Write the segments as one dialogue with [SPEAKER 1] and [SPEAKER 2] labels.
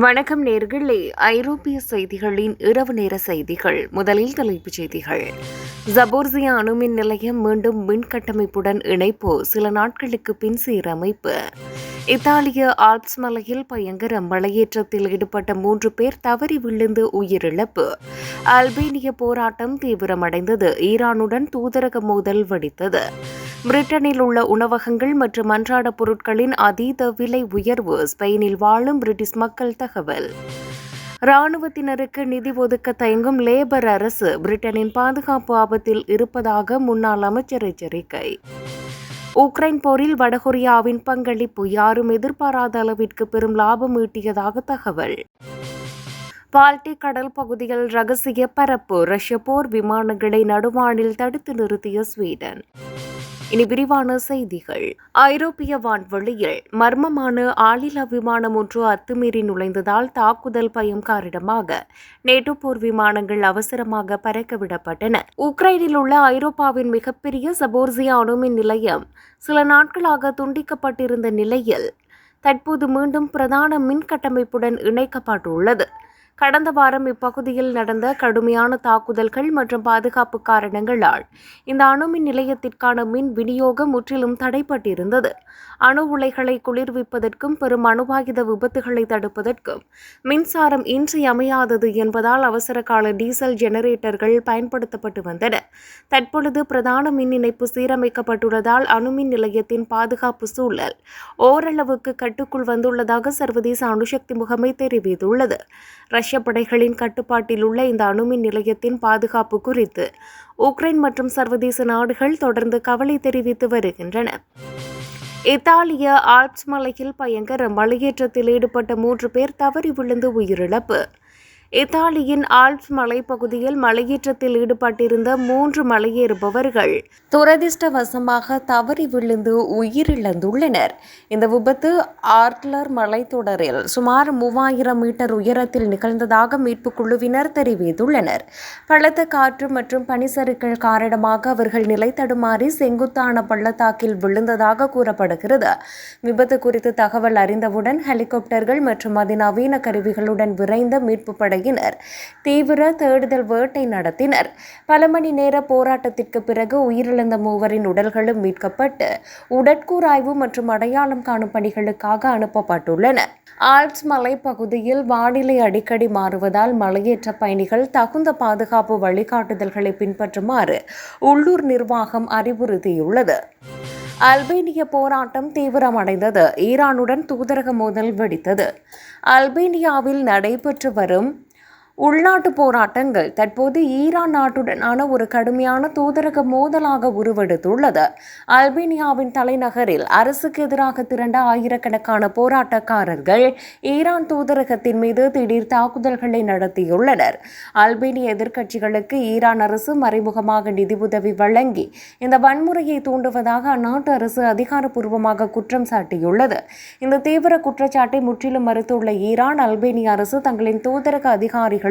[SPEAKER 1] வணக்கம் நேர்களே. ஐரோப்பிய செய்திகளின் இரவு நேர செய்திகள். முதலில் தலைப்புச் செய்திகள். ஜபோர்சியா அணுமின் நிலையம் மீண்டும் மின் கட்டமைப்புடன் இணைப்பு, சில நாட்களுக்கு பின் சீரமைப்பு. இத்தாலிய ஆல்ப்ஸ் மலையில் பயங்கர மலையேற்றத்தில் ஈடுபட்ட 3 பேர் தவறி விழுந்து உயிரிழப்பு. அல்பேனிய போராட்டம் தீவிரமடைந்தது. ஈரானுடன் தூதரக மோதல் வெடித்தது. பிரிட்டனில் உள்ள உணவகங்கள் மற்றும் அன்றாட பொருட்களின் அதீத விலை உயர்வு. ஸ்பெயினில் வாழும் பிரிட்டிஷ் மக்கள் தகவல். இராணுவத்தினருக்கு நிதி ஒதுக்க தயங்கும் லேபர் அரசு. பிரிட்டனின் பாதுகாப்பு ஆபத்தில் இருப்பதாக முன்னாள் அமைச்சர் எச்சரிக்கை. உக்ரைன் போரில் வடகொரியாவின் பங்களிப்பு யாரும் எதிர்பாராத அளவிற்கு பெரும் லாபம் ஈட்டியதாக தகவல். பால்டிக் கடல் பகுதியில் ரகசிய பரப்பு. ரஷ்ய போர் விமானங்களை நடுவானில் தடுத்து நிறுத்திய ஸ்வீடன். இனி விரிவான செய்திகள். ஐரோப்பிய வான்வெளியில் மர்மமான ஆளில்லா விமானம் ஒன்று அத்துமீறி நுழைந்ததால் தாக்குதல் பயம் காரணமாக நேட்டோ போர் விமானங்கள் அவசரமாக பறக்கவிடப்பட்டன. உக்ரைனில் உள்ள ஐரோப்பாவின் மிகப்பெரிய ஜபோர்சியா அணுமின் நிலையம் சில நாட்களாக துண்டிக்கப்பட்டிருந்த நிலையில் தற்போது மீண்டும் பிரதான மின் கட்டமைப்புடன் இணைக்கப்பட்டுள்ளது. கடந்த வாரம் இப்பகுதியில் நடந்த கடுமையான தாக்குதல்கள் மற்றும் பாதுகாப்பு காரணங்களால் இந்த அணுமின் நிலையத்திற்கான மின் விநியோகம் முற்றிலும் தடைப்பட்டிருந்தது. அணு உலைகளை குளிர்விப்பதற்கும் பெரும் அணுவாயுத விபத்துகளை தடுப்பதற்கும் மின்சாரம் இன்றியமையாதது என்பதால் அவசர கால டீசல் ஜெனரேட்டர்கள் பயன்படுத்தப்பட்டு வந்தன. தற்பொழுது பிரதான மின் இணைப்பு சீரமைக்கப்பட்டுள்ளதால் அணுமின் நிலையத்தின் பாதுகாப்பு சூழல் ஓரளவுக்கு கட்டுக்குள் வந்துள்ளதாக சர்வதேச அணுசக்தி முகமை தெரிவித்துள்ளது. ரஷ்ய படைகளின் கட்டுப்பாட்டில் உள்ள இந்த அணுமின் நிலையத்தின் பாதுகாப்பு குறித்து உக்ரைன் மற்றும் சர்வதேச நாடுகள் தொடர்ந்து கவலை தெரிவித்து வருகின்றன. இத்தாலிய ஆல்ப்ஸ் மலையில் பயங்கர மலையேற்றத்தில் ஈடுபட்ட 3 பேர் தவறி விழுந்து உயிரிழப்பு. இத்தாலியின் ஆல்ப்ஸ் மலைப்பகுதியில் மலையேற்றத்தில் ஈடுபட்டிருந்த 3 மலையேறுபவர்கள் துரதிர்ஷ்டவசமாக தவறி விழுந்து உயிரிழந்துள்ளனர். இந்த விபத்து ஆர்ட்லர் மலைத்தொடரில் சுமார் 3000 மீட்டர் உயரத்தில் நிகழ்ந்ததாக மீட்பு குழுவினர் தெரிவித்துள்ளனர். பலத்த காற்று மற்றும் பனிச்சறுக்கள் காரணமாக அவர்கள் நிலை தடுமாறி செங்குத்தான பள்ளத்தாக்கில் விழுந்ததாக கூறப்படுகிறது. விபத்து குறித்து தகவல் அறிந்தவுடன் ஹெலிகாப்டர்கள் மற்றும் அதிநவீன கருவிகளுடன் விரைந்த மீட்பு படை தீவிர தேடுதல் வேட்டை நடத்தினர். பல மணி நேர போராட்டத்திற்கு பிறகு உயிரிழந்த 3 உடல்களும் மீட்கப்பட்டு உடற்கூறாய்வு மற்றும் அடையாளம் காணும் பணிகளுக்காக அனுப்பப்பட்டுள்ளன. ஆல்ப்ஸ் மலைப்பகுதியில் வானிலை அடிக்கடி மாறுவதால் மலையேற்ற பயணிகள் தகுந்த பாதுகாப்பு வழிகாட்டுதல்களை பின்பற்றுமாறு உள்ளூர் நிர்வாகம் அறிவுறுத்தியுள்ளது. அல்பேனிய போராட்டம் தீவிரமடைந்தது. ஈரானுடன் தூதரக மோதல் வெடித்தது. அல்பேனியாவில் நடைபெற்று வரும் உள்நாட்டு போராட்டங்கள் தற்போது ஈரான் நாட்டுடனான ஒரு கடுமையான தூதரக மோதலாக உருவெடுத்துள்ளது. அல்பேனியாவின் தலைநகரில் அரசுக்கு எதிராக திரண்ட ஆயிரக்கணக்கான போராட்டக்காரர்கள் ஈரான் தூதரகத்தின் மீது திடீர் தாக்குதல்களை நடத்தியுள்ளனர். அல்பேனிய எதிர்க்கட்சிகளுக்கு ஈரான் அரசு மறைமுகமாக நிதி உதவி வழங்கி இந்த வன்முறையை தூண்டுவதாக அந்நாட்டு அரசு அதிகாரப்பூர்வமாக குற்றம் சாட்டியுள்ளது. இந்த தீவிர குற்றச்சாட்டை முற்றிலும் மறுத்துள்ள ஈரான், அல்பேனிய அரசு தங்களின் தூதரக அதிகாரிகள்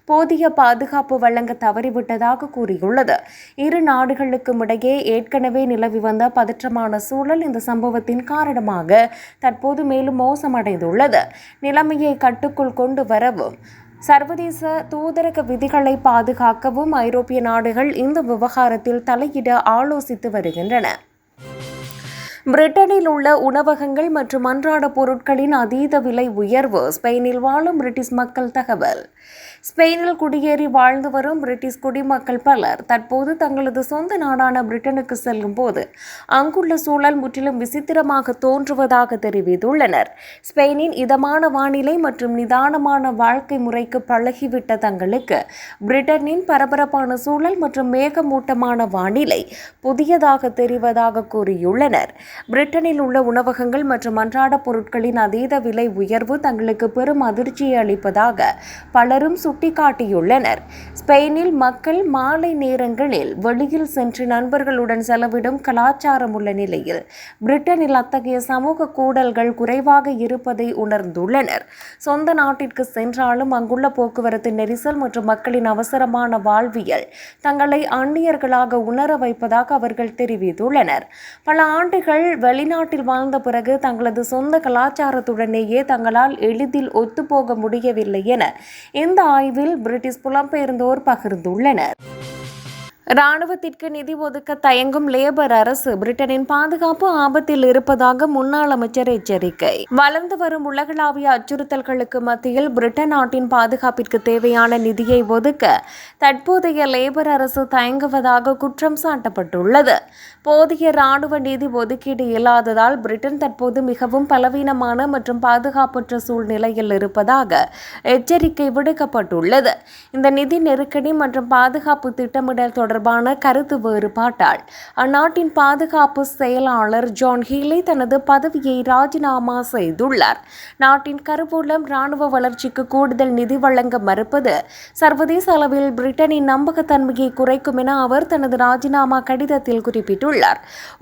[SPEAKER 1] போதிய பாதுகாப்பு வழங்க தவறிவிட்டதாக கூறியுள்ளது. இரு நாடுகளுக்கும் இடையே ஏற்கனவே நிலவி வந்த பதற்றமான சூழல் இந்த சம்பவத்தின் காரணமாக தற்போது மேலும் மோசமடைந்துள்ளது. நிலைமையை கட்டுக்குள் கொண்டு வரவும் சர்வதேச தூதரக விதிகளை பாதுகாக்கவும் ஐரோப்பிய நாடுகள் இந்த விவகாரத்தில் தலையிட ஆலோசித்து வருகின்றன. பிரிட்டனில் உள்ள உணவகங்கள் மற்றும் அன்றாட பொருட்களின் அதீத விலை உயர்வு. ஸ்பெயினில் வாழும் பிரிட்டிஷ் மக்கள் தகவல். ஸ்பெயினில் குடியேறி வாழ்ந்து வரும் பிரிட்டிஷ் குடிமக்கள் பலர் தற்போது தங்களது சொந்த நாடான பிரிட்டனுக்கு செல்லும் போது அங்குள்ள சூழல் முற்றிலும் விசித்திரமாக தோன்றுவதாக தெரிவித்துள்ளனர். ஸ்பெயினின் இதமான வானிலை மற்றும் நிதானமான வாழ்க்கை முறைக்கு பழகிவிட்ட தங்களுக்கு பிரிட்டனின் பரபரப்பான சூழல் மற்றும் மேகமூட்டமான வானிலை புதியதாக தெரிவதாக கூறியுள்ளனர். பிரிட்டனில் உள்ள உணவகங்கள் மற்றும் அன்றாட பொருட்களின் அதீத விலை உயர்வு தங்களுக்கு பெரும் அதிர்ச்சியை அளிப்பதாக பலரும் சுட்டிக்காட்டியுள்ளனர். ஸ்பெயினில் மக்கள் மாலை நேரங்களில் வெளியில் சென்று நண்பர்களுடன் செலவிடும் கலாச்சாரம் உள்ள நிலையில் பிரிட்டனில் அத்தகைய சமூக கூடல்கள் குறைவாக இருப்பதை உணர்ந்துள்ளனர். சொந்த நாட்டிற்கு சென்றாலும் அங்குள்ள போக்குவரத்து நெரிசல் மற்றும் மக்களின் அவசரமான வாழ்வியல் தங்களை அந்நியர்களாக உணர வைப்பதாக அவர்கள் தெரிவித்துள்ளனர். பல ஆண்டுகள் வெளிநாட்டில் வாழ்ந்த பிறகு தங்களது சொந்த கலாச்சாரத்துடனேயே தங்களால் எளிதில் ஒத்துப்போக முடியவில்லை என இந்த ஆய்வில் பிரிட்டிஷ் புலம்பெயர்ந்தோர் பகிர்ந்துள்ளனர். இராணுவத்திற்கு நிதி ஒதுக்க தயங்கும் லேபர் அரசு பிரிட்டனின் பாதுகாப்பு ஆபத்தில் இருப்பதாக முன்னாள் அமைச்சர் எச்சரிக்கை. வளர்ந்து வரும் உலகளாவிய அச்சுறுத்தல்களுக்கு மத்தியில் பிரிட்டன் நாட்டின் பாதுகாப்பிற்கு தேவையான நிதியை ஒதுக்க தற்போதைய லேபர் அரசு தயங்குவதாக குற்றம் சாட்டப்பட்டுள்ளது. போதிய இராணுவ நிதி ஒதுக்கீடு இல்லாததால் பிரிட்டன் தற்போது மிகவும் பலவீனமான மற்றும் பாதுகாப்பற்ற சூழ்நிலையில் இருப்பதாக எச்சரிக்கை விடுக்கப்பட்டுள்ளது. இந்த நிதி நெருக்கடி மற்றும் பாதுகாப்பு திட்டமிடல் தொடர்பான கருத்து வேறுபாட்டால் அந்நாட்டின் பாதுகாப்பு செயலாளர் ஜான் ஹீலி தனது பதவியை ராஜினாமா செய்துள்ளார். நாட்டின் கருவூலம் இராணுவ வளர்ச்சிக்கு கூடுதல் நிதி வழங்க மறுப்பது சர்வதேச அளவில் பிரிட்டனின் நம்பகத்தன்மையை குறைக்கும் என அவர் தனது ராஜினாமா கடிதத்தில் குறிப்பிட்டுள்ளார்.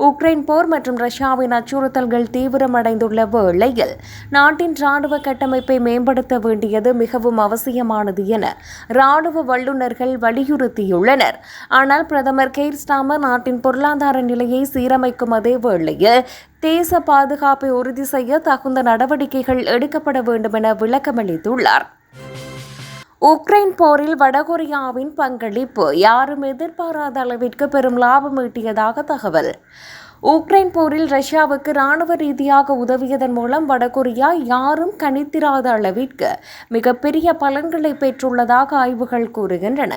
[SPEAKER 1] உக்ரைன் போர் மற்றும் ரஷ்யாவின் அச்சுறுத்தல்கள் தீவிரமடைந்துள்ள வேளையில் நாட்டின் இராணுவ கட்டமைப்பை மேம்படுத்த வேண்டியது மிகவும் அவசியமானது என இராணுவ வல்லுநர்கள் வலியுறுத்தியுள்ளனர். ஆனால் பிரதமர் கெய்ர் ஸ்டார்மர் நாட்டின் பொருளாதார நிலையை சீரமைக்கும் அதே வேளையில் தேச பாதுகாப்பை உறுதி செய்ய தகுந்த நடவடிக்கைகள் எடுக்கப்பட வேண்டும் என விளக்கமளித்துள்ளார். உக்ரைன் போரில் வடகொரியாவின் பங்களிப்பு யாரும் எதிர்பாராத அளவிற்கு பெரும் லாபம் ஈட்டியதாக தகவல். உக்ரைன் போரில் ரஷ்யாவுக்கு இராணுவ ரீதியாக உதவியதன் மூலம் வடகொரியா யாரும் கணித்திராத அளவிற்கு மிகப்பெரிய பலன்களை பெற்றுள்ளதாக ஆய்வுகள் கூறுகின்றன.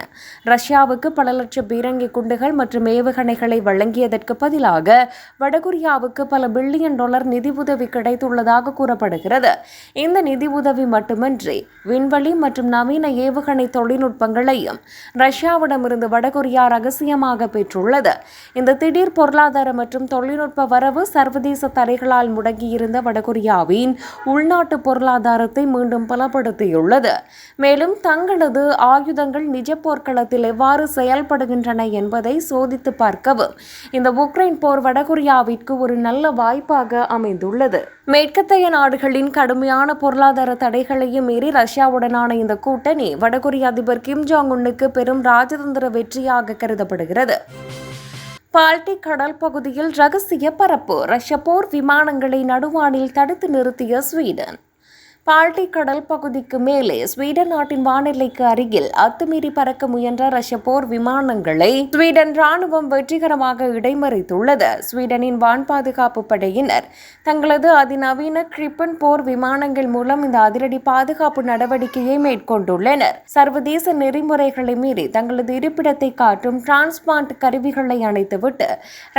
[SPEAKER 1] ரஷ்யாவுக்கு பல லட்சம் பீரங்கி குண்டுகள் மற்றும் ஏவுகணைகளை வழங்கியதற்கு பதிலாக வடகொரியாவுக்கு பல பில்லியன் டாலர் நிதி உதவி கிடைத்துள்ளதாக கூறப்படுகிறது. இந்த நிதி உதவி மட்டுமின்றி விண்வெளி மற்றும் நவீன ஏவுகணை தொழில்நுட்பங்களையும் ரஷ்யாவிடமிருந்து வடகொரியா ரகசியமாக பெற்றுள்ளது. இந்த திடீர் பொருளாதார மற்றும் தொழில்நுட்ப வரவு சர்வதேச தடைகளால் முடங்கியிருந்த வடகொரியாவின் உள்நாட்டு பொருளாதாரத்தை மீண்டும் பலப்படுத்தியுள்ளது. மேலும் தங்களது ஆயுதங்கள் நிஜ போர்க்களத்தில் எவ்வாறு செயல்படுகின்றன என்பதை சோதித்து பார்க்கவும் இந்த உக்ரைன் போர் வடகொரியாவிற்கு ஒரு நல்ல வாய்ப்பாக அமைந்துள்ளது. மேற்கத்தைய நாடுகளின் கடுமையான பொருளாதார தடைகளையும் மீறி ரஷ்யாவுடனான இந்த கூட்டணி வடகொரிய அதிபர் கிம் ஜாங் உன்னுக்கு பெரும் ராஜதந்திர வெற்றியாக கருதப்படுகிறது. பால்டிக் கடல் பகுதியில் ரகசிய பறப்பு ரஷ்ய போர் விமானங்களை நடுவானில் தடுத்து நிறுத்திய ஸ்வீடன். பால்டிக் கடல் பகுதிக்கு மேலே ஸ்வீடன் நாட்டின் வானெல்லைக்கு அருகில் அத்துமீறி பறக்க முயன்ற ரஷ்ய போர் விமானங்களை ஸ்வீடன் ராணுவம் வெற்றிகரமாக இடைமறித்துள்ளது. ஸ்வீடனின் வான் பாதுகாப்பு படையினர் தங்களது அதிநவீன கிரிப்பன் போர் விமானங்கள் மூலம் இந்த அதிரடி பாதுகாப்பு நடவடிக்கையை மேற்கொண்டுள்ளனர். சர்வதேச நெறிமுறைகளை மீறி தங்களது இருப்பிடத்தை காட்டும் டிரான்ஸ்பாண்ட் கருவிகளை அணைத்துவிட்டு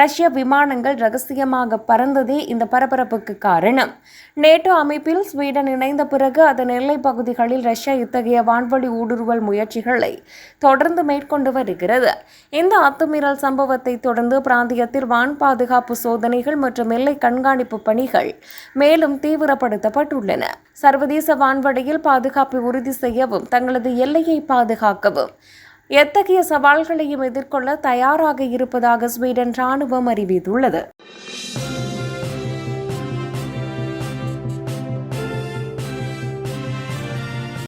[SPEAKER 1] ரஷ்ய விமானங்கள் ரகசியமாக பறந்ததே இந்த பரபரப்புக்கு காரணம். நேட்டோ அமைப்பில் ஸ்வீடன் இணைந்த பிறகு அதன் எல்லை பகுதிகளில் ரஷ்யா இத்தகைய வான்வழி ஊடுருவல் முயற்சிகளை தொடர்ந்து மேற்கொண்டு வருகிறது. இந்த அத்துமீறல் சம்பவத்தை தொடர்ந்து பிராந்தியத்தில் வான் பாதுகாப்பு சோதனைகள் மற்றும் எல்லை கண்காணிப்பு பணிகள் மேலும் தீவிரப்படுத்தப்பட்டுள்ளன. சர்வதேச வான்வழியில் பாதுகாப்பை உறுதி செய்யவும் தங்களது எல்லையை பாதுகாக்கவும் எத்தகைய சவால்களையும் எதிர்கொள்ள தயாராக இருப்பதாக ஸ்வீடன் ராணுவம் அறிவித்துள்ளது.